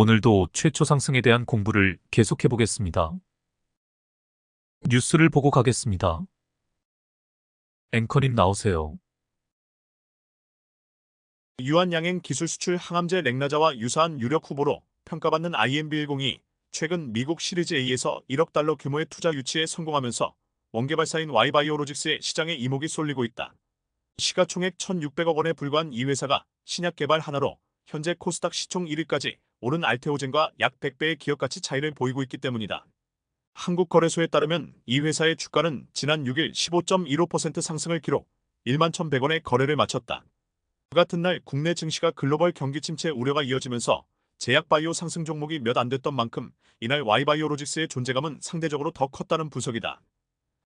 오늘도 최초 상승에 대한 공부를 계속해 보겠습니다. 뉴스를 보고 가겠습니다. 앵커님 나오세요. 유한양행 기술 수출 항암제 렉나자와 유사한 유력 후보로 평가받는 IMB102, 최근 미국 시리즈 A에서 1억 달러 규모의 투자 유치에 성공하면서 원개발사인 Y바이오로직스의 시장에 이목이 쏠리고 있다. 시가총액 1,600억 원에 불과한 이 회사가 신약 개발 하나로 현재 코스닥 시총 1위까지 오른 알테오젠과 약 100배의 기업가치 차이를 보이고 있기 때문이다. 한국거래소에 따르면 이 회사의 주가는 지난 6일 15.15% 상승을 기록 11,100원에 거래를 마쳤다. 그 같은 날 국내 증시가 글로벌 경기 침체 우려가 이어지면서 제약바이오 상승 종목이 몇 안 됐던 만큼 이날 Y바이오로직스의 존재감은 상대적으로 더 컸다는 분석이다.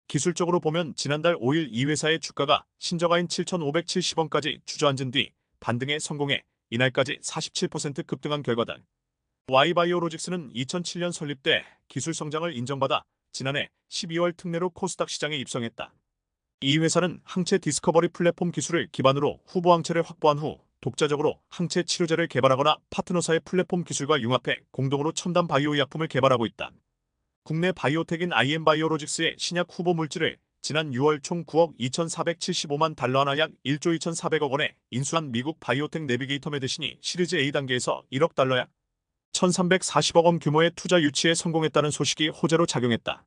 기술적으로 보면 지난달 5일 이 회사의 주가가 신저가인 7,570원까지 주저앉은 뒤 반등에 성공해 이날까지 47% 급등한 결과다. Y바이오로직스는 2007년 설립돼 기술 성장을 인정받아 지난해 12월 특례로 코스닥 시장에 입성했다. 이 회사는 항체 디스커버리 플랫폼 기술을 기반으로 후보 항체를 확보한 후 독자적으로 항체 치료제를 개발하거나 파트너사의 플랫폼 기술과 융합해 공동으로 첨단 바이오 약품을 개발하고 있다. 국내 바이오텍인 IM바이오로직스의 신약 후보 물질을 지난 6월 총 9억 2,475만 달러 하나 약 1조 2,400억 원에 인수한 미국 바이오텍 내비게이터 메디신이 시리즈 A 단계에서 1억 달러 약 1,340억 원 규모의 투자 유치에 성공했다는 소식이 호재로 작용했다.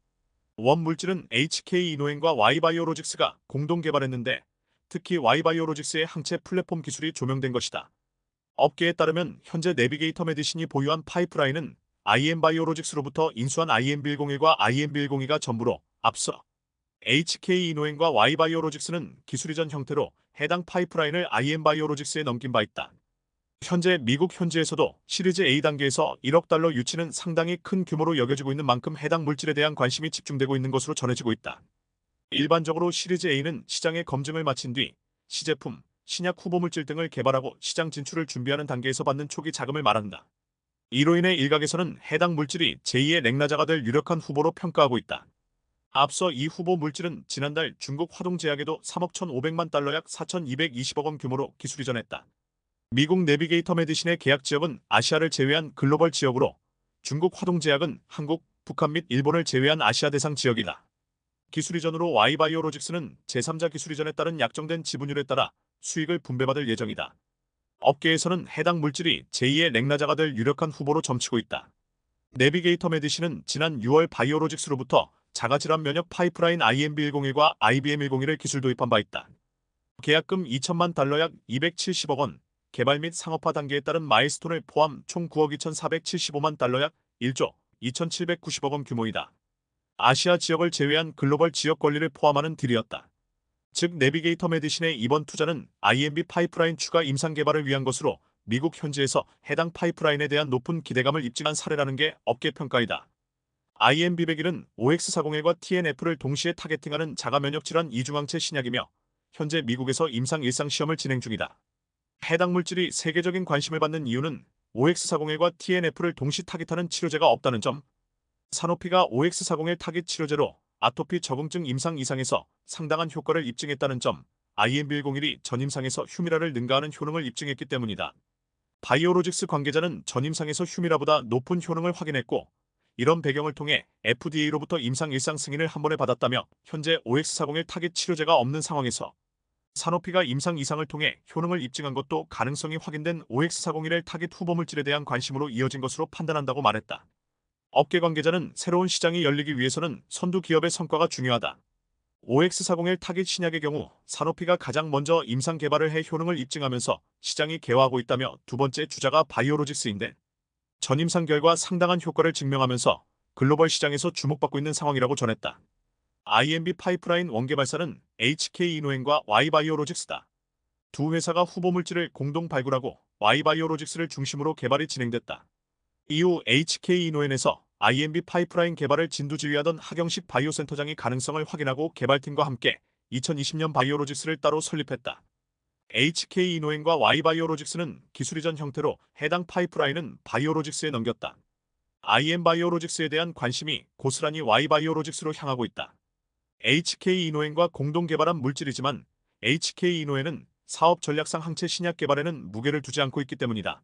원 물질은 HK 이노엔과 Y바이오로직스가 공동 개발했는데 특히 Y바이오로직스의 항체 플랫폼 기술이 조명된 것이다. 업계에 따르면 현재 내비게이터 메디신이 보유한 파이프라인은 IM바이오로직스로부터 인수한 IMB101과 IMB102가 전부로 앞서 HK 이노엔과 Y바이오로직스는 기술 이전 형태로 해당 파이프라인을 IM바이오로직스에 넘긴 바 있다. 현재 미국 현지에서도 시리즈 A 단계에서 1억 달러 유치는 상당히 큰 규모로 여겨지고 있는 만큼 해당 물질에 대한 관심이 집중되고 있는 것으로 전해지고 있다. 일반적으로 시리즈 A는 시장의 검증을 마친 뒤 시제품, 신약 후보 물질 등을 개발하고 시장 진출을 준비하는 단계에서 받는 초기 자금을 말한다. 이로 인해 일각에서는 해당 물질이 제2의 렉나자가 될 유력한 후보로 평가하고 있다. 앞서 이 후보 물질은 지난달 중국 화동제약에도 3억 1,500만 달러 약 4,220억 원 규모로 기술 이전했다. 미국 내비게이터 메디신의 계약 지역은 아시아를 제외한 글로벌 지역으로 중국 화동제약은 한국, 북한 및 일본을 제외한 아시아 대상 지역이다. 기술 이전으로 Y바이오로직스는 제3자 기술 이전에 따른 약정된 지분율에 따라 수익을 분배받을 예정이다. 업계에서는 해당 물질이 제2의 렉나자가 될 유력한 후보로 점치고 있다. 내비게이터 메디신은 지난 6월 바이오로직스로부터 자가질환 면역 파이프라인 IMB101과 IBM101을 기술 도입한 바 있다. 계약금 2천만 달러 약 270억 원, 개발 및 상업화 단계에 따른 마일스톤을 포함 총 9억 2,475만 달러 약 1조 2,790억 원 규모이다. 아시아 지역을 제외한 글로벌 지역 권리를 포함하는 딜이었다. 즉 내비게이터 메디신의 이번 투자는 IMB 파이프라인 추가 임상 개발을 위한 것으로 미국 현지에서 해당 파이프라인에 대한 높은 기대감을 입증한 사례라는 게 업계 평가이다. IMB101은 OX401과 TNF를 동시에 타겟팅하는 자가 면역 질환 이중항체 신약이며 현재 미국에서 임상 일상 시험을 진행 중이다. 해당 물질이 세계적인 관심을 받는 이유는 OX401과 TNF를 동시 타깃하는 치료제가 없다는 점. 사노피가 OX401 타깃 치료제로 아토피 적응증 임상 이상에서 상당한 효과를 입증했다는 점, IMB101이 전임상에서 휴미라를 능가하는 효능을 입증했기 때문이다. 바이오로직스 관계자는 전임상에서 휴미라보다 높은 효능을 확인했고, 이런 배경을 통해 FDA로부터 임상 일상 승인을 한 번에 받았다며 현재 OX401 타깃 치료제가 없는 상황에서 사노피가 임상 이상을 통해 효능을 입증한 것도 가능성이 확인된 OX401의 타깃 후보 물질에 대한 관심으로 이어진 것으로 판단한다고 말했다. 업계 관계자는 새로운 시장이 열리기 위해서는 선두 기업의 성과가 중요하다. OX401 타깃 신약의 경우 사노피가 가장 먼저 임상 개발을 해 효능을 입증하면서 시장이 개화하고 있다며 두 번째 주자가 바이오로직스인데 전임상 결과 상당한 효과를 증명하면서 글로벌 시장에서 주목받고 있는 상황이라고 전했다. IMB 파이프라인 원개발사는 HK 이노엔과 Y바이오로직스다. 두 회사가 후보 물질을 공동 발굴하고 Y바이오로직스를 중심으로 개발이 진행됐다. 이후 HK 이노엔에서 IMB 파이프라인 개발을 진두지휘하던 하경식 바이오센터장이 가능성을 확인하고 개발팀과 함께 2020년 바이오로직스를 따로 설립했다. HK 이노엔과 Y바이오로직스는 기술 이전 형태로 해당 파이프라인은 바이오로직스에 넘겼다. IM바이오로직스에 대한 관심이 고스란히 Y바이오로직스로 향하고 있다. HK 이노엔과 공동 개발한 물질이지만 HK 이노엔은 사업 전략상 항체 신약 개발에는 무게를 두지 않고 있기 때문이다.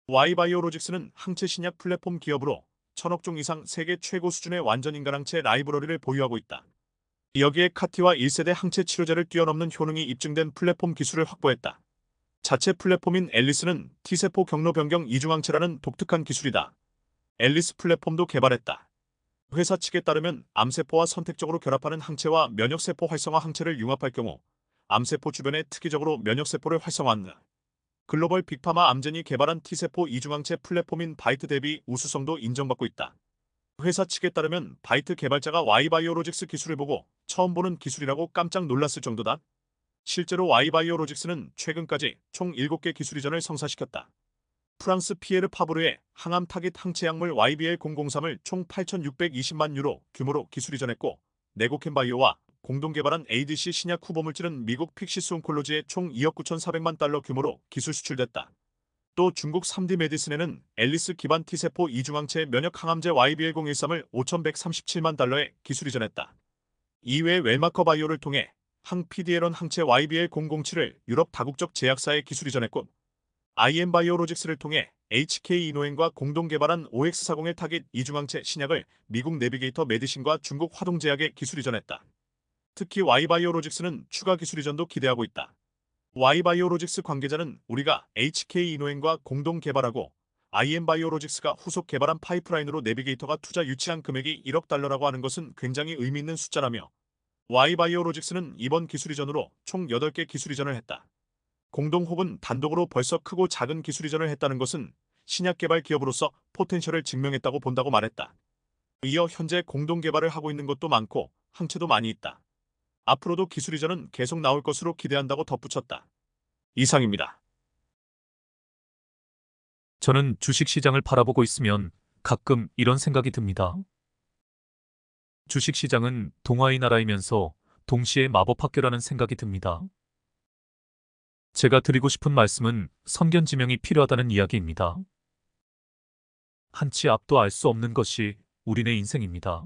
Y바이오로직스는 항체 신약 플랫폼 기업으로 1000억 종 이상 세계 최고 수준의 완전 인간 항체 라이브러리를 보유하고 있다. 여기에 카티와 1세대 항체 치료제를 뛰어넘는 효능이 입증된 플랫폼 기술을 확보했다. 자체 플랫폼인 앨리스는 T세포 경로 변경 이중항체라는 독특한 기술이다. 앨리스 플랫폼도 개발했다. 회사 측에 따르면 암세포와 선택적으로 결합하는 항체와 면역세포 활성화 항체를 융합할 경우 암세포 주변에 특이적으로 면역세포를 활성화한다. 글로벌 빅파마 암젠이 개발한 T세포 이중항체 플랫폼인 바이트 대비 우수성도 인정받고 있다. 회사 측에 따르면 바이트 개발자가 Y바이오로직스 기술을 보고 처음 보는 기술이라고 깜짝 놀랐을 정도다. 실제로 Y바이오로직스는 최근까지 총 7개 기술 이전을 성사시켰다. 프랑스 피에르 파브르의 항암 타깃 항체 약물 YBL003을 총 8,620만 유로 규모로 기술 이전했고, 네고캠바이오와 공동 개발한 ADC 신약 후보물질은 미국 픽시스 온콜로지에 총 2억 9,400만 달러 규모로 기술 수출됐다. 또 중국 3D 메디슨에는 앨리스 기반 T세포 이중항체 면역 항암제 YBL013을 5,137만 달러에 기술 이전했다. 이외에 웰마커 바이오를 통해 항 PDL1 항체 YBL007을 유럽 다국적 제약사에 기술 이전했고, IM바이오로직스를 통해 HK 이노엔과 공동 개발한 OX401 타깃 이중항체 신약을 미국 내비게이터 메디신과 중국 화동제약에 기술 이전했다. 특히 Y바이오로직스는 추가 기술 이전도 기대하고 있다. Y바이오로직스 관계자는 우리가 HK 이노엔과 공동 개발하고 IM바이오로직스가 후속 개발한 파이프라인으로 내비게이터가 투자 유치한 금액이 1억 달러라고 하는 것은 굉장히 의미 있는 숫자라며, Y바이오로직스는 이번 기술 이전으로 총 8개 기술 이전을 했다. 공동 혹은 단독으로 벌써 크고 작은 기술 이전을 했다는 것은 신약 개발 기업으로서 포텐셜을 증명했다고 본다고 말했다. 이어 현재 공동 개발을 하고 있는 것도 많고 항체도 많이 있다. 앞으로도 기술 이전은 계속 나올 것으로 기대한다고 덧붙였다. 이상입니다. 저는 주식시장을 바라보고 있으면 가끔 이런 생각이 듭니다. 주식시장은 동화의 나라이면서 동시에 마법학교라는 생각이 듭니다. 제가 드리고 싶은 말씀은 선견지명이 필요하다는 이야기입니다. 한치 앞도 알 수 없는 것이 우리네 인생입니다.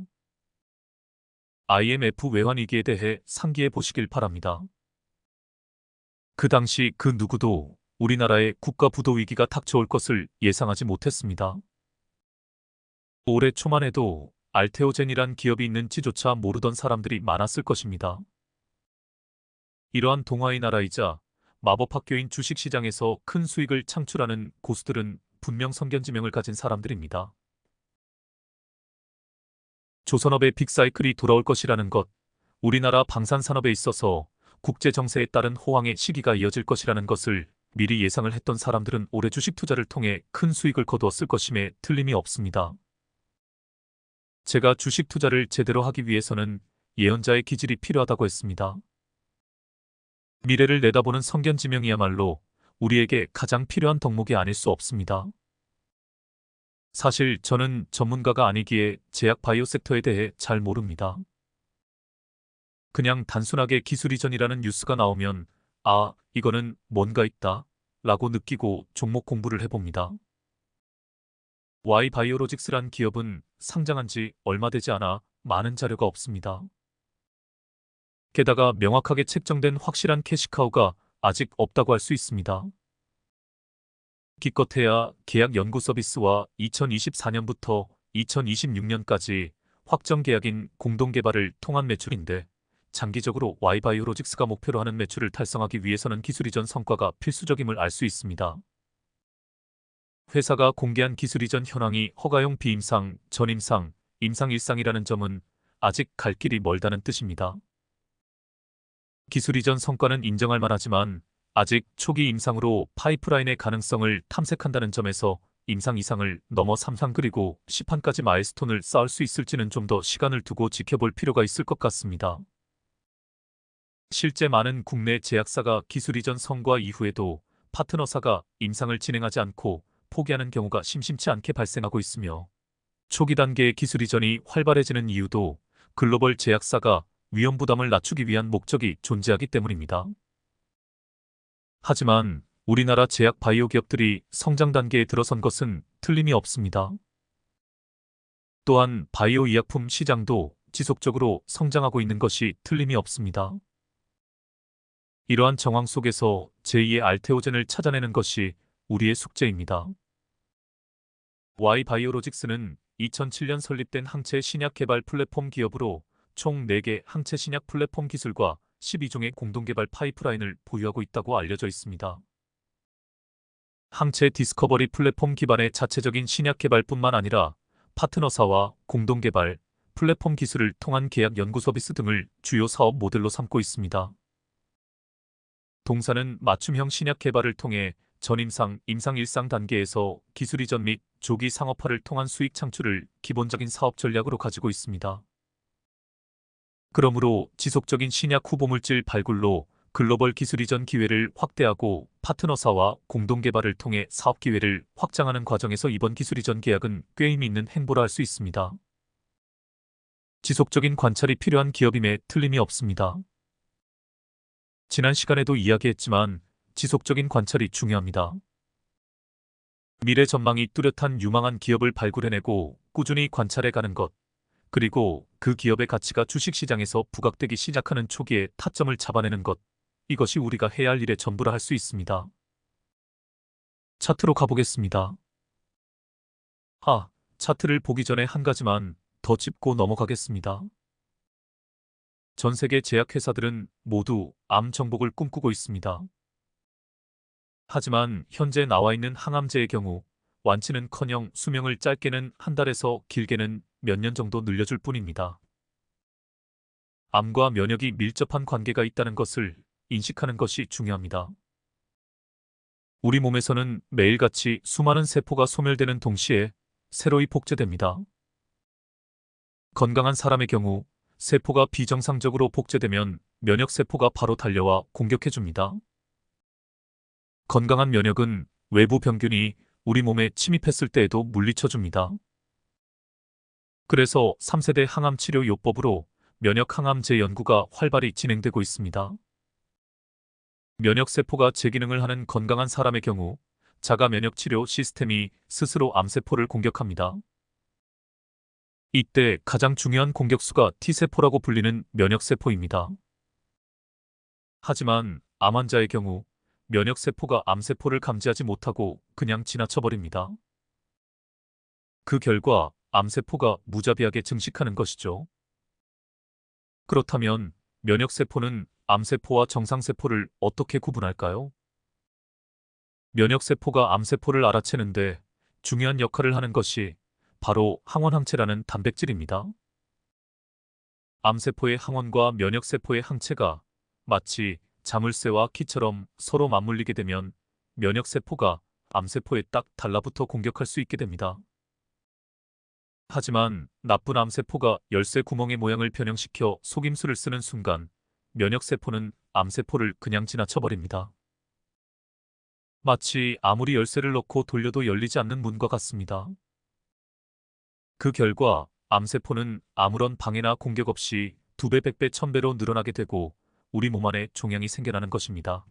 IMF 외환위기에 대해 상기해 보시길 바랍니다. 그 당시 그 누구도 우리나라에 국가 부도 위기가 닥쳐올 것을 예상하지 못했습니다. 올해 초만 해도 알테오젠이란 기업이 있는지조차 모르던 사람들이 많았을 것입니다. 이러한 동화의 나라이자 마법학교인 주식시장에서 큰 수익을 창출하는 고수들은 분명 선견지명을 가진 사람들입니다. 조선업의 빅사이클이 돌아올 것이라는 것, 우리나라 방산산업에 있어서 국제정세에 따른 호황의 시기가 이어질 것이라는 것을 미리 예상을 했던 사람들은 올해 주식 투자를 통해 큰 수익을 거두었을 것임에 틀림이 없습니다. 제가 주식 투자를 제대로 하기 위해서는 예언자의 기질이 필요하다고 했습니다. 미래를 내다보는 선견지명이야말로 우리에게 가장 필요한 덕목이 아닐 수 없습니다. 사실 저는 전문가가 아니기에 제약 바이오 섹터에 대해 잘 모릅니다. 그냥 단순하게 기술 이전이라는 뉴스가 나오면 아, 이거는 뭔가 있다 라고 느끼고 종목 공부를 해봅니다. Y바이오로직스란 기업은 상장한 지 얼마 되지 않아 많은 자료가 없습니다. 게다가 명확하게 책정된 확실한 캐시카우가 아직 없다고 할 수 있습니다. 기껏해야 계약 연구 서비스와 2024년부터 2026년까지 확정 계약인 공동 개발을 통한 매출인데, 장기적으로 Y바이오로직스가 목표로 하는 매출을 달성하기 위해서는 기술 이전 성과가 필수적임을 알 수 있습니다. 회사가 공개한 기술 이전 현황이 허가용 비임상, 전임상, 임상 1상이라는 점은 아직 갈 길이 멀다는 뜻입니다. 기술 이전 성과는 인정할 만하지만 아직 초기 임상으로 파이프라인의 가능성을 탐색한다는 점에서 임상 이상을 넘어 3상 그리고 10판까지 마일스톤을 쌓을 수 있을지는 좀 더 시간을 두고 지켜볼 필요가 있을 것 같습니다. 실제 많은 국내 제약사가 기술 이전 성과 이후에도 파트너사가 임상을 진행하지 않고 포기하는 경우가 심심치 않게 발생하고 있으며, 초기 단계의 기술 이전이 활발해지는 이유도 글로벌 제약사가 위험 부담을 낮추기 위한 목적이 존재하기 때문입니다. 하지만 우리나라 제약 바이오 기업들이 성장 단계에 들어선 것은 틀림이 없습니다. 또한 바이오 의약품 시장도 지속적으로 성장하고 있는 것이 틀림이 없습니다. 이러한 정황 속에서 제2의 알테오젠을 찾아내는 것이 우리의 숙제입니다. Y바이오로직스는 2007년 설립된 항체 신약 개발 플랫폼 기업으로 총 4개 항체 신약 플랫폼 기술과 12종의 공동 개발 파이프라인을 보유하고 있다고 알려져 있습니다. 항체 디스커버리 플랫폼 기반의 자체적인 신약 개발뿐만 아니라 파트너사와 공동 개발, 플랫폼 기술을 통한 계약 연구 서비스 등을 주요 사업 모델로 삼고 있습니다. 동사는 맞춤형 신약 개발을 통해 전임상, 임상 1상 단계에서 기술 이전 및 조기 상업화를 통한 수익 창출을 기본적인 사업 전략으로 가지고 있습니다. 그러므로 지속적인 신약 후보물질 발굴로 글로벌 기술 이전 기회를 확대하고 파트너사와 공동 개발을 통해 사업 기회를 확장하는 과정에서 이번 기술 이전 계약은 꽤 의미 있는 행보라 할 수 있습니다. 지속적인 관찰이 필요한 기업임에 틀림이 없습니다. 지난 시간에도 이야기했지만 지속적인 관찰이 중요합니다. 미래 전망이 뚜렷한 유망한 기업을 발굴해내고 꾸준히 관찰해가는 것, 그리고 그 기업의 가치가 주식시장에서 부각되기 시작하는 초기에 타점을 잡아내는 것, 이것이 우리가 해야 할 일의 전부라 할 수 있습니다. 차트로 가보겠습니다. 차트를 보기 전에 한 가지만 더 짚고 넘어가겠습니다. 전 세계 제약회사들은 모두 암 정복을 꿈꾸고 있습니다. 하지만 현재 나와 있는 항암제의 경우 완치는커녕 수명을 짧게는 한 달에서 길게는 몇 년 정도 늘려줄 뿐입니다. 암과 면역이 밀접한 관계가 있다는 것을 인식하는 것이 중요합니다. 우리 몸에서는 매일같이 수많은 세포가 소멸되는 동시에 새로이 복제됩니다. 건강한 사람의 경우 세포가 비정상적으로 복제되면 면역세포가 바로 달려와 공격해줍니다. 건강한 면역은 외부 병균이 우리 몸에 침입했을 때에도 물리쳐줍니다. 그래서 3세대 항암치료 요법으로 면역 항암제 연구가 활발히 진행되고 있습니다. 면역세포가 재기능을 하는 건강한 사람의 경우 자가 면역치료 시스템이 스스로 암세포를 공격합니다. 이때 가장 중요한 공격수가 T세포라고 불리는 면역세포입니다. 하지만 암 환자의 경우 면역세포가 암세포를 감지하지 못하고 그냥 지나쳐버립니다. 그 결과 암세포가 무자비하게 증식하는 것이죠. 그렇다면 면역세포는 암세포와 정상세포를 어떻게 구분할까요? 면역세포가 암세포를 알아채는데 중요한 역할을 하는 것이 바로 항원항체라는 단백질입니다. 암세포의 항원과 면역세포의 항체가 마치 자물쇠와 키처럼 서로 맞물리게 되면 면역세포가 암세포에 딱 달라붙어 공격할 수 있게 됩니다. 하지만 나쁜 암세포가 열쇠 구멍의 모양을 변형시켜 속임수를 쓰는 순간 면역세포는 암세포를 그냥 지나쳐버립니다. 마치 아무리 열쇠를 넣고 돌려도 열리지 않는 문과 같습니다. 그 결과 암세포는 아무런 방해나 공격 없이 2배, 100배, 1000배로 늘어나게 되고 우리 몸 안에 종양이 생겨나는 것입니다.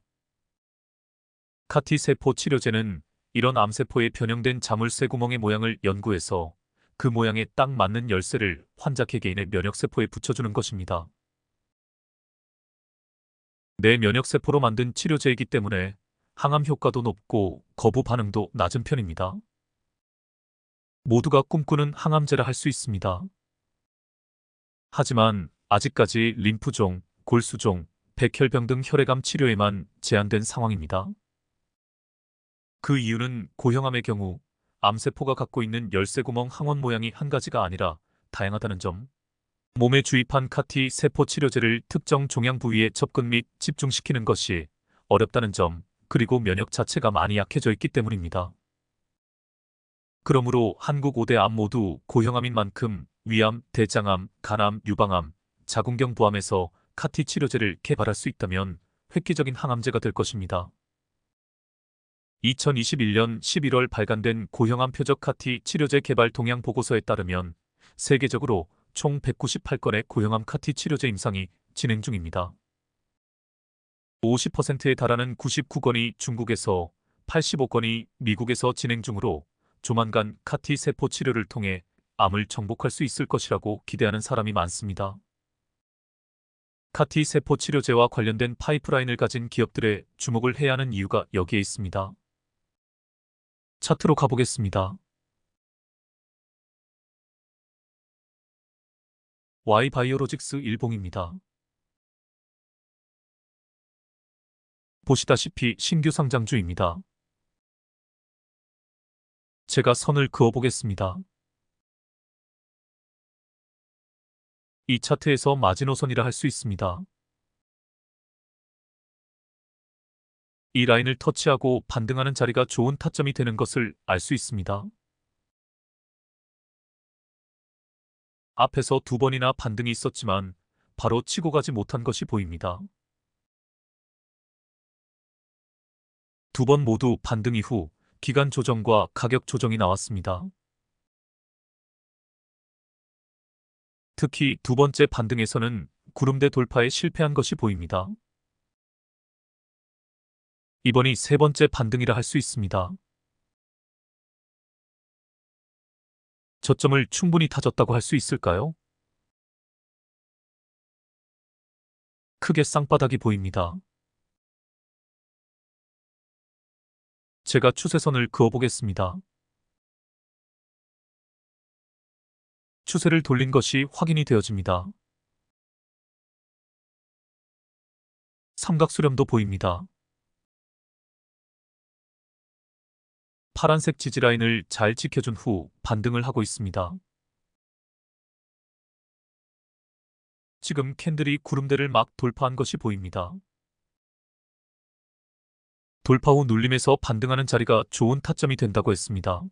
카티세포 치료제는 이런 암세포의 변형된 자물쇠 구멍의 모양을 연구해서 그 모양에 딱 맞는 열쇠를 환자 개개인의 면역세포에 붙여주는 것입니다. 내 면역세포로 만든 치료제이기 때문에 항암 효과도 높고 거부 반응도 낮은 편입니다. 모두가 꿈꾸는 항암제라 할 수 있습니다. 하지만 아직까지 림프종, 골수종, 백혈병 등 혈액암 치료에만 제한된 상황입니다. 그 이유는 고형암의 경우 암세포가 갖고 있는 열쇠구멍 항원 모양이 한 가지가 아니라 다양하다는 점, 몸에 주입한 카티 세포 치료제를 특정 종양 부위에 접근 및 집중시키는 것이 어렵다는 점, 그리고 면역 자체가 많이 약해져 있기 때문입니다. 그러므로 한국 5대 암 모두 고형암인 만큼 위암, 대장암, 간암, 유방암, 자궁경 부암에서 카티 치료제를 개발할 수 있다면 획기적인 항암제가 될 것입니다. 2021년 11월 발간된 고형암 표적 카티 치료제 개발 동향 보고서에 따르면 세계적으로 총 198건의 고형암 카티 치료제 임상이 진행 중입니다. 50%에 달하는 99건이 중국에서 85건이 미국에서 진행 중으로 조만간 카티 세포 치료를 통해 암을 정복할 수 있을 것이라고 기대하는 사람이 많습니다. 카티 세포 치료제와 관련된 파이프라인을 가진 기업들의 주목을 해야 하는 이유가 여기에 있습니다. 차트로 가보겠습니다. Y바이오로직스 일봉입니다. 보시다시피 신규 상장주입니다. 제가 선을 그어보겠습니다. 이 차트에서 마지노선이라 할 수 있습니다. 이 라인을 터치하고 반등하는 자리가 좋은 타점이 되는 것을 알 수 있습니다. 앞에서 두 번이나 반등이 있었지만 바로 치고 가지 못한 것이 보입니다. 두 번 모두 반등 이후 기간 조정과 가격 조정이 나왔습니다. 특히 두 번째 반등에서는 구름대 돌파에 실패한 것이 보입니다. 이번이 세 번째 반등이라 할 수 있습니다. 저점을 충분히 다졌다고 할 수 있을까요? 크게 쌍바닥이 보입니다. 제가 추세선을 그어보겠습니다. 추세를 돌린 것이 확인이 되어집니다. 삼각수렴도 보입니다. 파란색 지지라인을 잘 지켜준 후 반등을 하고 있습니다. 지금 캔들이 구름대를 막 돌파한 것이 보입니다. 돌파 후 눌림에서 반등하는 자리가 좋은 타점이 된다고 했습니다.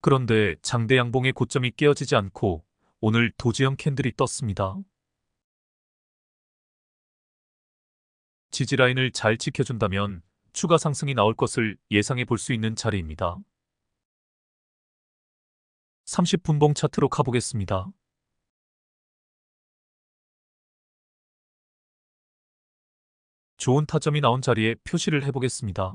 그런데 장대 양봉의 고점이 깨어지지 않고 오늘 도지형 캔들이 떴습니다. 지지라인을 잘 지켜준다면 추가 상승이 나올 것을 예상해 볼 수 있는 자리입니다. 30분봉 차트로 가보겠습니다. 좋은 타점이 나온 자리에 표시를 해보겠습니다.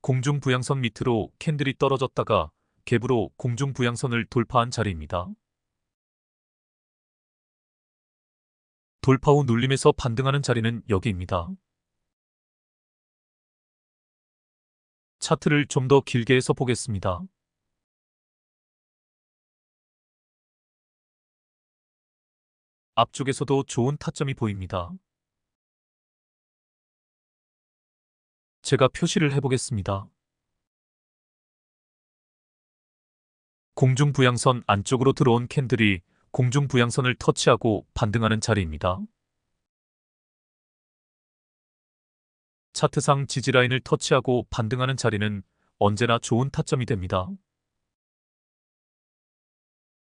공중부양선 밑으로 캔들이 떨어졌다가 갭으로 공중부양선을 돌파한 자리입니다. 돌파 후 눌림에서 반등하는 자리는 여기입니다. 차트를 좀 더 길게 해서 보겠습니다. 앞쪽에서도 좋은 타점이 보입니다. 제가 표시를 해보겠습니다. 공중부양선 안쪽으로 들어온 캔들이 공중부양선을 터치하고 반등하는 자리입니다. 차트상 지지라인을 터치하고 반등하는 자리는 언제나 좋은 타점이 됩니다.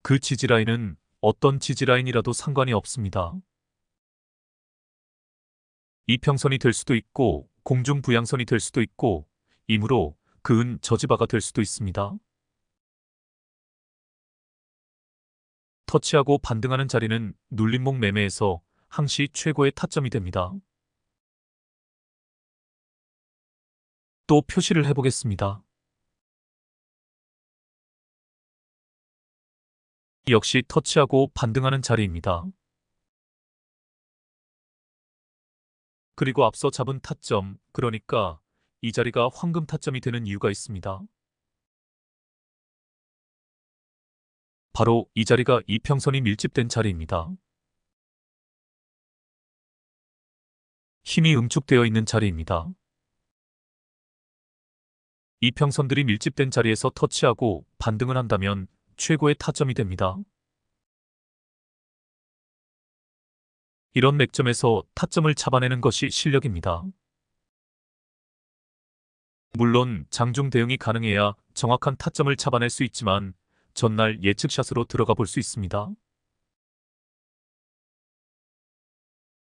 그 지지라인은 어떤 지지라인이라도 상관이 없습니다. 이평선이 될 수도 있고 공중부양선이 될 수도 있고 이므로 그은 저지바가 될 수도 있습니다. 터치하고 반등하는 자리는 눌림목 매매에서 항시 최고의 타점이 됩니다. 또 표시를 해보겠습니다. 역시 터치하고 반등하는 자리입니다. 그리고 앞서 잡은 타점, 그러니까 이 자리가 황금 타점이 되는 이유가 있습니다. 바로 이 자리가 이평선이 밀집된 자리입니다. 힘이 응축되어 있는 자리입니다. 이평선들이 밀집된 자리에서 터치하고 반등을 한다면 최고의 타점이 됩니다. 이런 맥점에서 타점을 잡아내는 것이 실력입니다. 물론 장중 대응이 가능해야 정확한 타점을 잡아낼 수 있지만 전날 예측샷으로 들어가 볼 수 있습니다.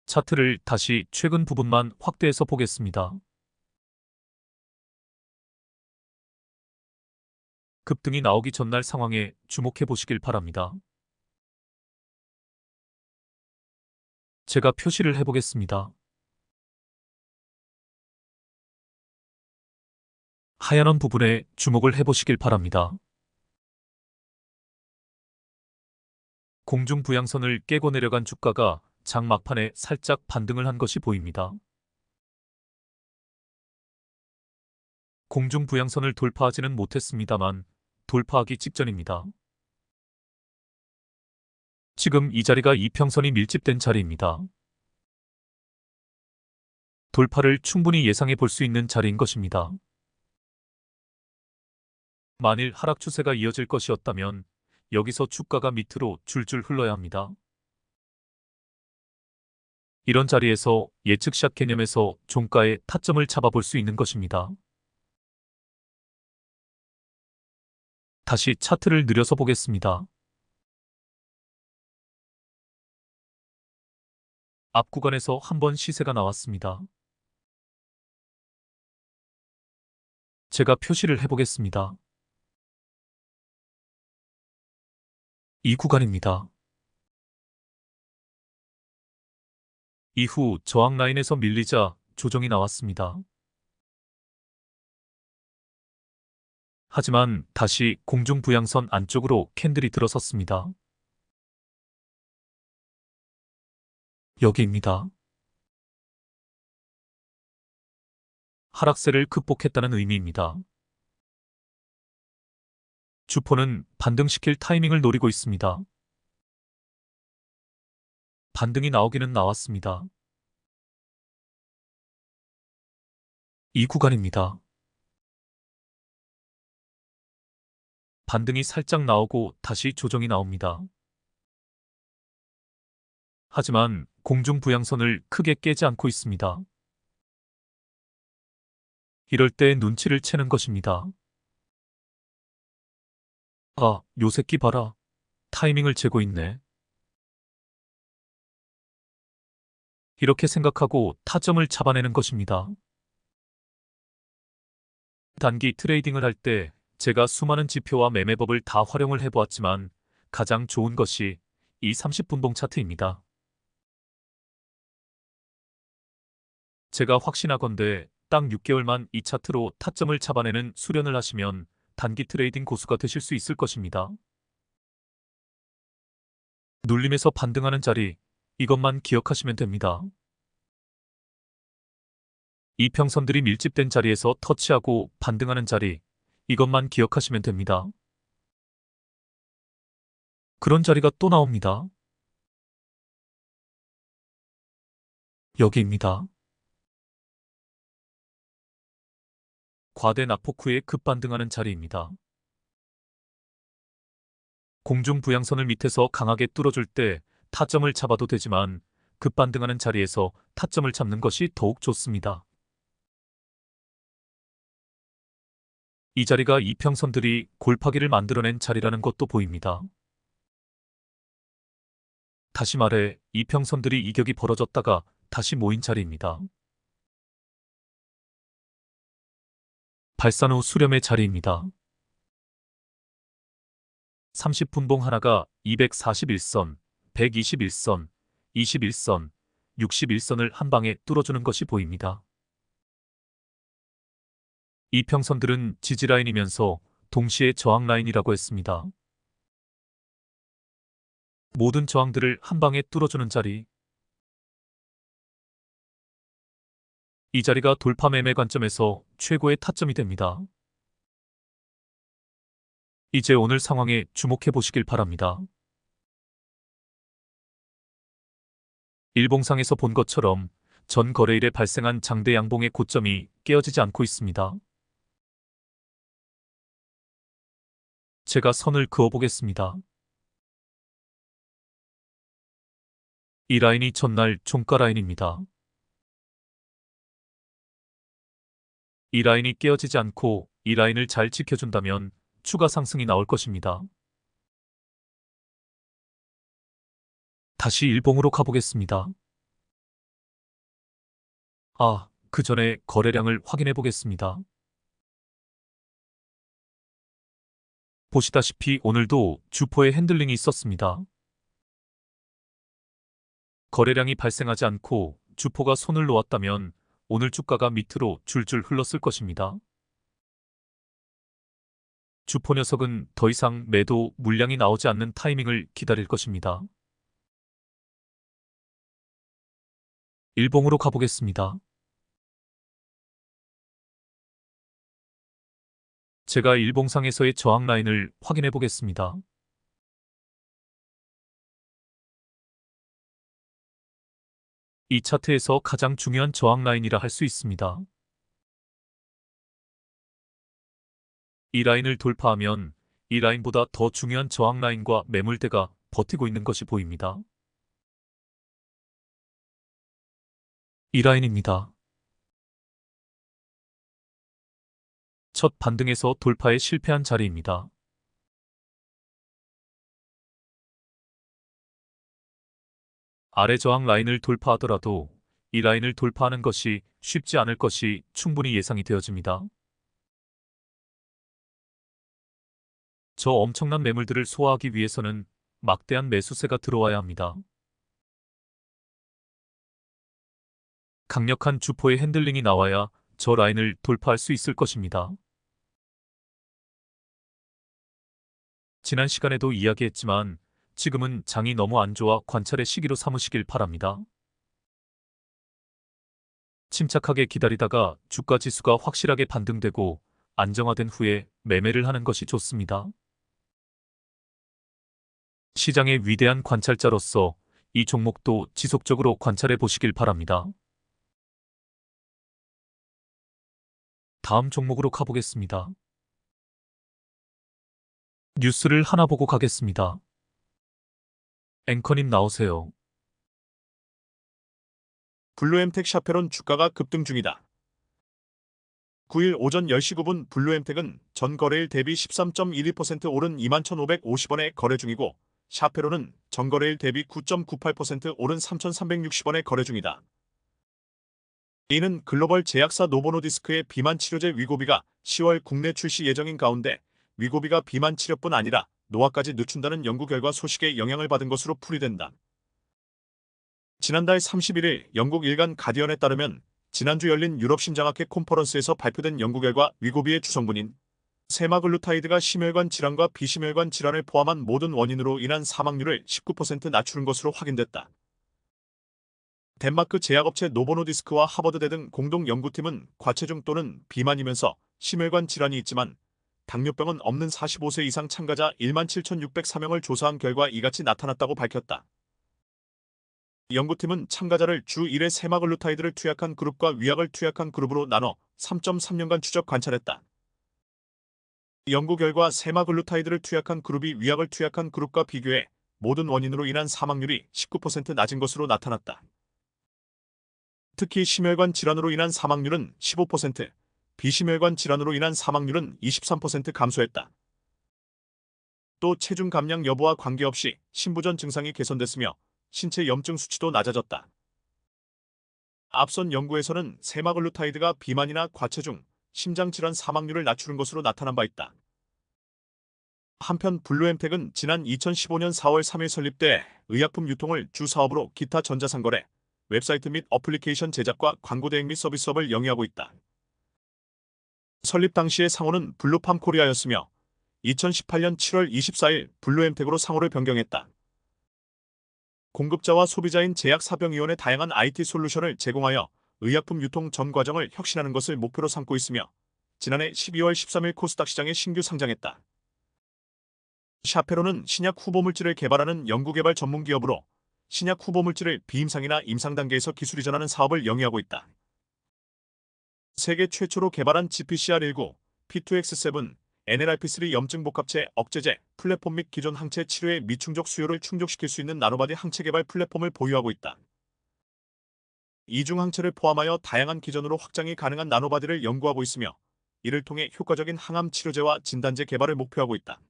차트를 다시 최근 부분만 확대해서 보겠습니다. 급등이 나오기 전날 상황에 주목해 보시길 바랍니다. 제가 표시를 해보겠습니다. 하얀 부분에 주목을 해보시길 바랍니다. 공중부양선을 깨고 내려간 주가가 장 막판에 살짝 반등을 한 것이 보입니다. 공중 부양선을 돌파하지는 못했습니다만 돌파하기 직전입니다. 지금 이 자리가 이평선이 밀집된 자리입니다. 돌파를 충분히 예상해 볼 수 있는 자리인 것입니다. 만일 하락 추세가 이어질 것이었다면 여기서 주가가 밑으로 줄줄 흘러야 합니다. 이런 자리에서 예측샷 개념에서 종가의 타점을 잡아볼 수 있는 것입니다. 다시 차트를 늘려서 보겠습니다. 앞 구간에서 한번 시세가 나왔습니다. 제가 표시를 해보겠습니다. 이 구간입니다. 이후 저항 라인에서 밀리자 조정이 나왔습니다. 하지만 다시 공중 부양선 안쪽으로 캔들이 들어섰습니다. 여기입니다. 하락세를 극복했다는 의미입니다. 주포는 반등시킬 타이밍을 노리고 있습니다. 반등이 나오기는 나왔습니다. 이 구간입니다. 반등이 살짝 나오고 다시 조정이 나옵니다. 하지만 공중 부양선을 크게 깨지 않고 있습니다. 이럴 때 눈치를 채는 것입니다. 아, 요 새끼 봐라. 타이밍을 재고 있네. 이렇게 생각하고 타점을 잡아내는 것입니다. 단기 트레이딩을 할 때 제가 수많은 지표와 매매법을 다 활용을 해보았지만 가장 좋은 것이 이 30분봉 차트입니다. 제가 확신하건대 딱 6개월만 이 차트로 타점을 잡아내는 수련을 하시면 단기 트레이딩 고수가 되실 수 있을 것입니다. 눌림에서 반등하는 자리, 이것만 기억하시면 됩니다. 이평선들이 밀집된 자리에서 터치하고 반등하는 자리, 이것만 기억하시면 됩니다. 그런 자리가 또 나옵니다. 여기입니다. 과대 낙폭 후에 급반등하는 자리입니다. 공중 부양선을 밑에서 강하게 뚫어줄 때 타점을 잡아도 되지만 급반등하는 자리에서 타점을 잡는 것이 더욱 좋습니다. 이 자리가 이평선들이 골파기를 만들어낸 자리라는 것도 보입니다. 다시 말해 이평선들이 이격이 벌어졌다가 다시 모인 자리입니다. 발산 후 수렴의 자리입니다. 30분봉 하나가 241선, 121선, 21선, 61선을 한 방에 뚫어주는 것이 보입니다. 이평선들은 지지라인이면서 동시에 저항라인이라고 했습니다. 모든 저항들을 한 방에 뚫어주는 자리. 이 자리가 돌파 매매 관점에서 최고의 타점이 됩니다. 이제 오늘 상황에 주목해 보시길 바랍니다. 일봉상에서 본 것처럼 전 거래일에 발생한 장대 양봉의 고점이 깨어지지 않고 있습니다. 제가 선을 그어보겠습니다. 이 라인이 전날 종가 라인입니다. 이 라인이 깨어지지 않고 이 라인을 잘 지켜준다면 추가 상승이 나올 것입니다. 다시 일봉으로 가보겠습니다. 그 전에 거래량을 확인해 보겠습니다. 보시다시피 오늘도 주포의 핸들링이 있었습니다. 거래량이 발생하지 않고 주포가 손을 놓았다면 오늘 주가가 밑으로 줄줄 흘렀을 것입니다. 주포 녀석은 더 이상 매도 물량이 나오지 않는 타이밍을 기다릴 것입니다. 일봉으로 가보겠습니다. 제가 일봉상에서의 저항 라인을 확인해 보겠습니다. 이 차트에서 가장 중요한 저항 라인이라 할 수 있습니다. 이 라인을 돌파하면 이 라인보다 더 중요한 저항 라인과 매물대가 버티고 있는 것이 보입니다. 이 라인입니다. 첫 반등에서 돌파에 실패한 자리입니다. 아래 저항 라인을 돌파하더라도 이 라인을 돌파하는 것이 쉽지 않을 것이 충분히 예상이 되어집니다. 저 엄청난 매물들을 소화하기 위해서는 막대한 매수세가 들어와야 합니다. 강력한 주포의 핸들링이 나와야 저 라인을 돌파할 수 있을 것입니다. 지난 시간에도 이야기했지만 지금은 장이 너무 안 좋아 관찰의 시기로 삼으시길 바랍니다. 침착하게 기다리다가 주가 지수가 확실하게 반등되고 안정화된 후에 매매를 하는 것이 좋습니다. 시장의 위대한 관찰자로서 이 종목도 지속적으로 관찰해 보시길 바랍니다. 다음 종목으로 가보겠습니다. 뉴스를 하나 보고 가겠습니다. 앵커님 나오세요. 블루엠텍 샤페론 주가가 급등 중이다. 9일 오전 10시 9분 블루엠텍은 전 거래일 대비 13.12% 오른 21,550원에 거래 중이고 샤페론은 전 거래일 대비 9.98% 오른 3,360원에 거래 중이다. 이는 글로벌 제약사 노보노디스크의 비만 치료제 위고비가 10월 국내 출시 예정인 가운데 위고비가 비만 치료뿐 아니라 노화까지 늦춘다는 연구 결과 소식에 영향을 받은 것으로 풀이된다. 지난달 31일 영국 일간 가디언에 따르면 지난주 열린 유럽 심장학회 콘퍼런스에서 발표된 연구 결과 위고비의 주성분인 세마글루타이드가 심혈관 질환과 비심혈관 질환을 포함한 모든 원인으로 인한 사망률을 19% 낮추는 것으로 확인됐다. 덴마크 제약업체 노보노디스크와 하버드대 등 공동 연구팀은 과체중 또는 비만이면서 심혈관 질환이 있지만 당뇨병은 없는 45세 이상 참가자 17,604명을 조사한 결과 이같이 나타났다고 밝혔다. 연구팀은 참가자를 주 1회 세마글루타이드를 투약한 그룹과 위약을 투약한 그룹으로 나눠 3.3년간 추적 관찰했다. 연구 결과 세마글루타이드를 투약한 그룹이 위약을 투약한 그룹과 비교해 모든 원인으로 인한 사망률이 19% 낮은 것으로 나타났다. 특히 심혈관 질환으로 인한 사망률은 15%, 비심혈관 질환으로 인한 사망률은 23% 감소했다. 또 체중 감량 여부와 관계없이 신부전 증상이 개선됐으며 신체 염증 수치도 낮아졌다. 앞선 연구에서는 세마글루타이드가 비만이나 과체중, 심장질환 사망률을 낮추는 것으로 나타난 바 있다. 한편 블루엠텍은 지난 2015년 4월 3일 설립돼 의약품 유통을 주 사업으로 기타 전자상거래, 웹사이트 및 어플리케이션 제작과 광고 대행 및 서비스업을 영위하고 있다. 설립 당시의 상호는 블루팜 코리아였으며 2018년 7월 24일 블루엠텍으로 상호를 변경했다. 공급자와 소비자인 제약사병위원회 다양한 IT 솔루션을 제공하여 의약품 유통 전 과정을 혁신하는 것을 목표로 삼고 있으며 지난해 12월 13일 코스닥 시장에 신규 상장했다. 샤페론은 신약 후보물질을 개발하는 연구개발 전문기업으로 신약 후보물질을 비임상이나 임상 단계에서 기술 이전하는 사업을 영위하고 있다. 세계 최초로 개발한 GPCR19, P2X7, NLRP3 염증 복합체 억제제 플랫폼 및 기존 항체 치료의 미충족 수요를 충족시킬 수 있는 나노바디 항체 개발 플랫폼을 보유하고 있다. 이중 항체를 포함하여 다양한 기전으로 확장이 가능한 나노바디를 연구하고 있으며 이를 통해 효과적인 항암 치료제와 진단제 개발을 목표하고 있다.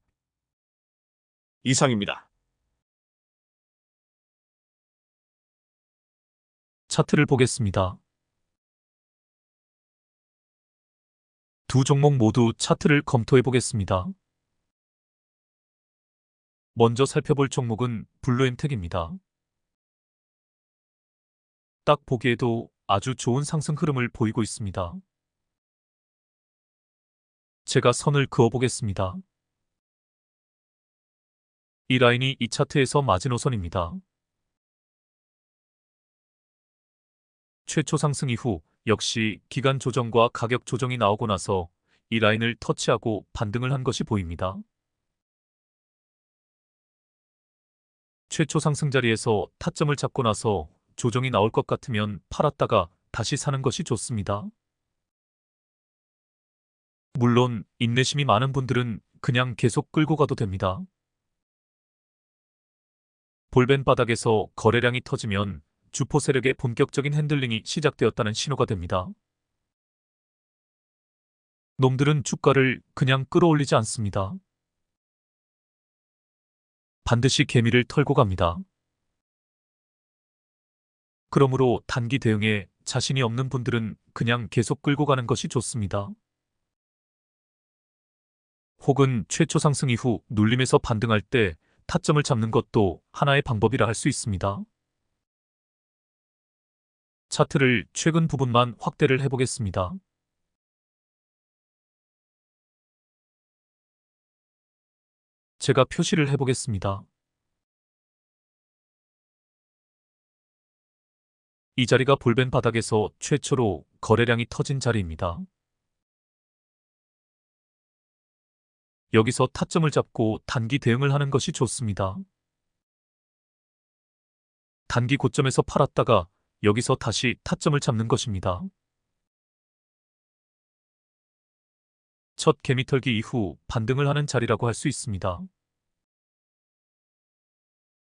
이상입니다. 차트를 보겠습니다. 두 종목 모두 차트를 검토해 보겠습니다. 먼저 살펴볼 종목은 블루엠텍입니다. 딱 보기에도 아주 좋은 상승 흐름을 보이고 있습니다. 제가 선을 그어 보겠습니다. 이 라인이 이 차트에서 마지노선입니다. 최초 상승 이후 역시 기간 조정과 가격 조정이 나오고 나서 이 라인을 터치하고 반등을 한 것이 보입니다. 최초 상승 자리에서 타점을 잡고 나서 조정이 나올 것 같으면 팔았다가 다시 사는 것이 좋습니다. 물론 인내심이 많은 분들은 그냥 계속 끌고 가도 됩니다. 볼벤 바닥에서 거래량이 터지면 주포 세력의 본격적인 핸들링이 시작되었다는 신호가 됩니다. 놈들은 주가를 그냥 끌어올리지 않습니다. 반드시 개미를 털고 갑니다. 그러므로 단기 대응에 자신이 없는 분들은 그냥 계속 끌고 가는 것이 좋습니다. 혹은 최초 상승 이후 눌림에서 반등할 때 타점을 잡는 것도 하나의 방법이라 할 수 있습니다. 차트를 최근 부분만 확대를 해보겠습니다. 제가 표시를 해보겠습니다. 이 자리가 볼벤 바닥에서 최초로 거래량이 터진 자리입니다. 여기서 타점을 잡고 단기 대응을 하는 것이 좋습니다. 단기 고점에서 팔았다가 여기서 다시 타점을 잡는 것입니다. 첫 개미털기 이후 반등을 하는 자리라고 할 수 있습니다.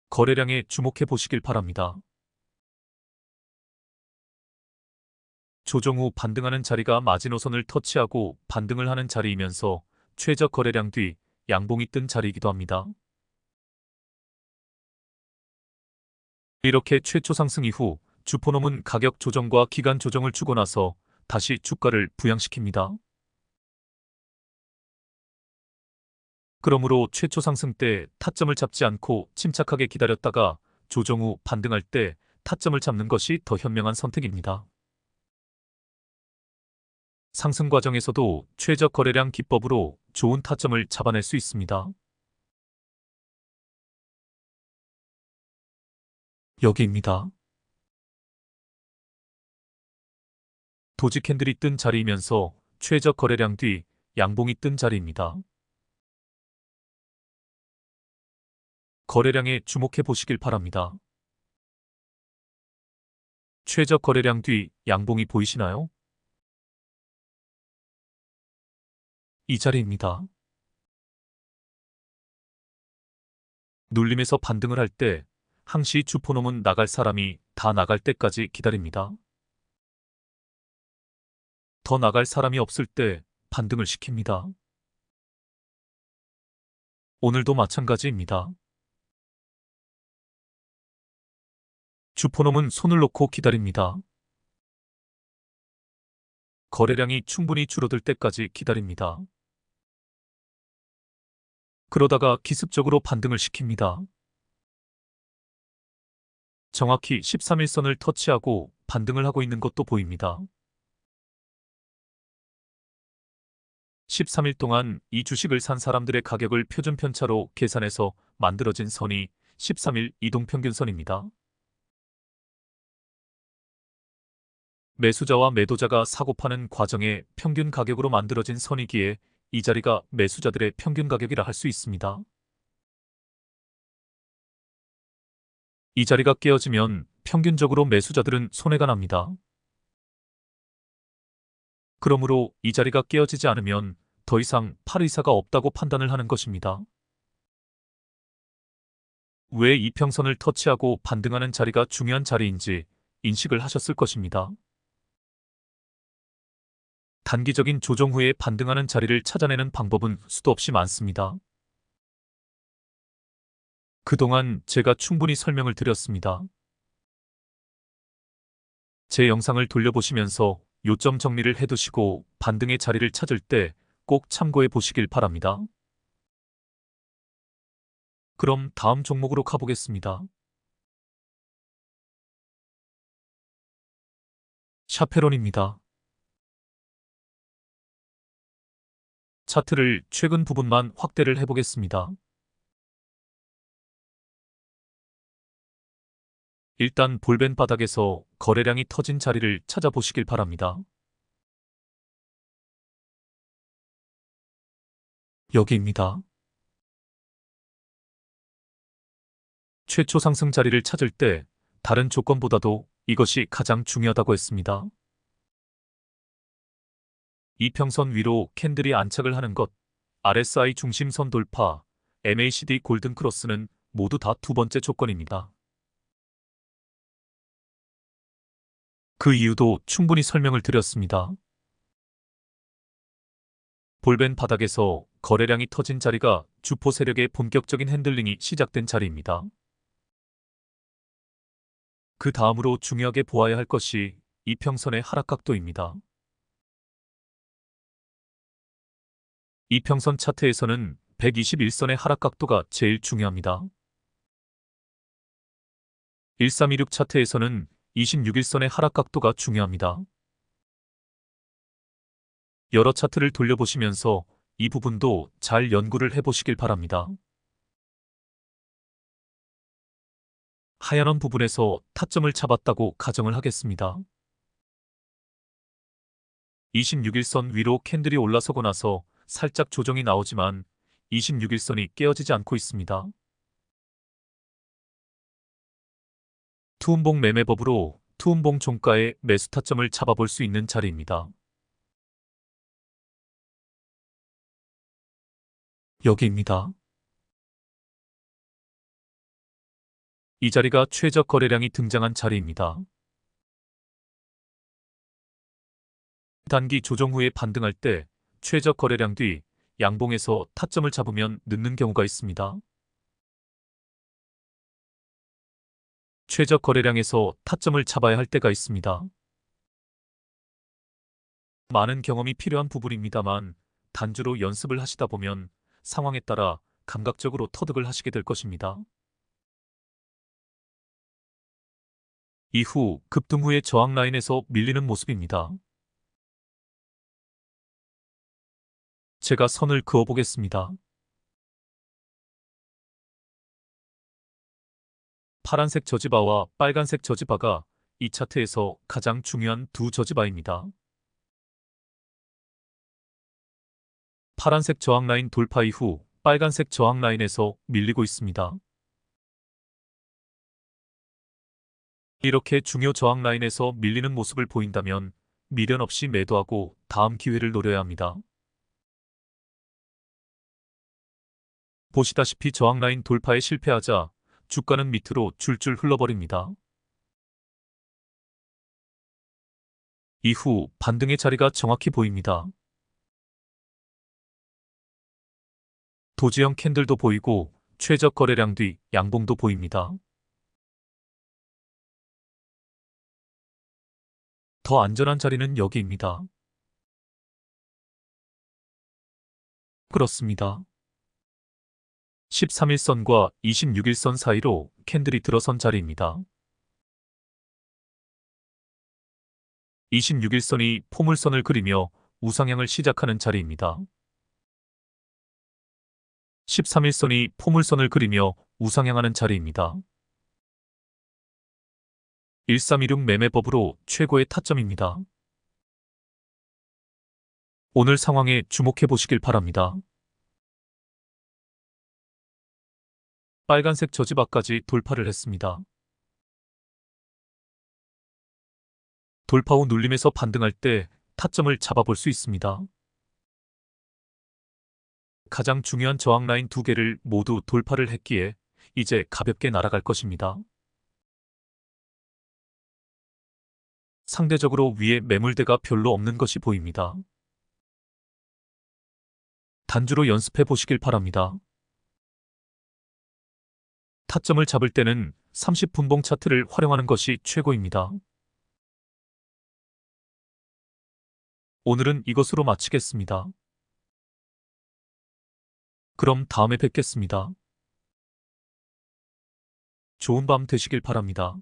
거래량에 주목해 보시길 바랍니다. 조정 후 반등하는 자리가 마지노선을 터치하고 반등을 하는 자리이면서 최저 거래량 뒤 양봉이 뜬 자리이기도 합니다. 이렇게 최초 상승 이후 주포놈은 가격 조정과 기간 조정을 주고 나서 다시 주가를 부양시킵니다. 그러므로 최초 상승 때 타점을 잡지 않고 침착하게 기다렸다가 조정 후 반등할 때 타점을 잡는 것이 더 현명한 선택입니다. 상승 과정에서도 최저 거래량 기법으로 좋은 타점을 잡아낼 수 있습니다. 여기입니다. 도지 캔들이 뜬 자리이면서 최저 거래량 뒤 양봉이 뜬 자리입니다. 거래량에 주목해 보시길 바랍니다. 최저 거래량 뒤 양봉이 보이시나요? 이 자리입니다. 눌림에서 반등을 할 때 항시 주포놈은 나갈 사람이 다 나갈 때까지 기다립니다. 더 나갈 사람이 없을 때 반등을 시킵니다. 오늘도 마찬가지입니다. 주포놈은 손을 놓고 기다립니다. 거래량이 충분히 줄어들 때까지 기다립니다. 그러다가 기습적으로 반등을 시킵니다. 정확히 13일선을 터치하고 반등을 하고 있는 것도 보입니다. 13일 동안 이 주식을 산 사람들의 가격을 표준 편차로 계산해서 만들어진 선이 13일 이동평균선입니다. 매수자와 매도자가 사고 파는 과정의 평균 가격으로 만들어진 선이기에 이 자리가 매수자들의 평균 가격이라 할 수 있습니다. 이 자리가 깨어지면 평균적으로 매수자들은 손해가 납니다. 그러므로 이 자리가 깨어지지 않으면 더 이상 팔 의사가 없다고 판단을 하는 것입니다. 왜 이평선을 터치하고 반등하는 자리가 중요한 자리인지 인식을 하셨을 것입니다. 단기적인 조정 후에 반등하는 자리를 찾아내는 방법은 수도 없이 많습니다. 그동안 제가 충분히 설명을 드렸습니다. 제 영상을 돌려보시면서 요점 정리를 해두시고 반등의 자리를 찾을 때 꼭 참고해 보시길 바랍니다. 그럼 다음 종목으로 가보겠습니다. 샤페론입니다. 차트를 최근 부분만 확대를 해보겠습니다. 일단 볼벤 바닥에서 거래량이 터진 자리를 찾아보시길 바랍니다. 여기입니다. 최초 상승 자리를 찾을 때 다른 조건보다도 이것이 가장 중요하다고 했습니다. 이평선 위로 캔들이 안착을 하는 것, RSI 중심선 돌파, MACD 골든 크로스는 모두 다 두 번째 조건입니다. 그 이유도 충분히 설명을 드렸습니다. 볼벤 바닥에서 거래량이 터진 자리가 주포 세력의 본격적인 핸들링이 시작된 자리입니다. 그 다음으로 중요하게 보아야 할 것이 이평선의 하락 각도입니다. 이평선 차트에서는 121선의 하락 각도가 제일 중요합니다. 1326 차트에서는 26일선의 하락 각도가 중요합니다. 여러 차트를 돌려보시면서 이 부분도 잘 연구를 해보시길 바랍니다. 하얀 원 부분에서 타점을 잡았다고 가정을 하겠습니다. 26일선 위로 캔들이 올라서고 나서 살짝 조정이 나오지만 26일선이 깨어지지 않고 있습니다. 투음봉 매매법으로 투음봉 종가의 매수 타점을 잡아볼 수 있는 자리입니다. 여기입니다. 이 자리가 최저 거래량이 등장한 자리입니다. 단기 조정 후에 반등할 때 최저 거래량 뒤 양봉에서 타점을 잡으면 늦는 경우가 있습니다. 최저 거래량에서 타점을 잡아야 할 때가 있습니다. 많은 경험이 필요한 부분입니다만 단주로 연습을 하시다 보면 상황에 따라 감각적으로 터득을 하시게 될 것입니다. 이후 급등 후의 저항 라인에서 밀리는 모습입니다. 제가 선을 그어 보겠습니다. 파란색 저지바와 빨간색 저지바가 이 차트에서 가장 중요한 두 저지바입니다. 파란색 저항 라인 돌파 이후 빨간색 저항 라인에서 밀리고 있습니다. 이렇게 중요 저항 라인에서 밀리는 모습을 보인다면 미련 없이 매도하고 다음 기회를 노려야 합니다. 보시다시피 저항 라인 돌파에 실패하자 주가는 밑으로 줄줄 흘러버립니다. 이후 반등의 자리가 정확히 보입니다. 도지형 캔들도 보이고 최저 거래량 뒤 양봉도 보입니다. 더 안전한 자리는 여기입니다. 그렇습니다. 13일선과 26일선 사이로 캔들이 들어선 자리입니다. 26일선이 포물선을 그리며 우상향을 시작하는 자리입니다. 13일선이 포물선을 그리며 우상향하는 자리입니다. 1326 매매법으로 최고의 타점입니다. 오늘 상황에 주목해 보시길 바랍니다. 빨간색 저지바까지 돌파를 했습니다. 돌파 후 눌림에서 반등할 때 타점을 잡아볼 수 있습니다. 가장 중요한 저항 라인 두 개를 모두 돌파를 했기에 이제 가볍게 날아갈 것입니다. 상대적으로 위에 매물대가 별로 없는 것이 보입니다. 단주로 연습해 보시길 바랍니다. 타점을 잡을 때는 30분봉 차트를 활용하는 것이 최고입니다. 오늘은 이것으로 마치겠습니다. 그럼 다음에 뵙겠습니다. 좋은 밤 되시길 바랍니다.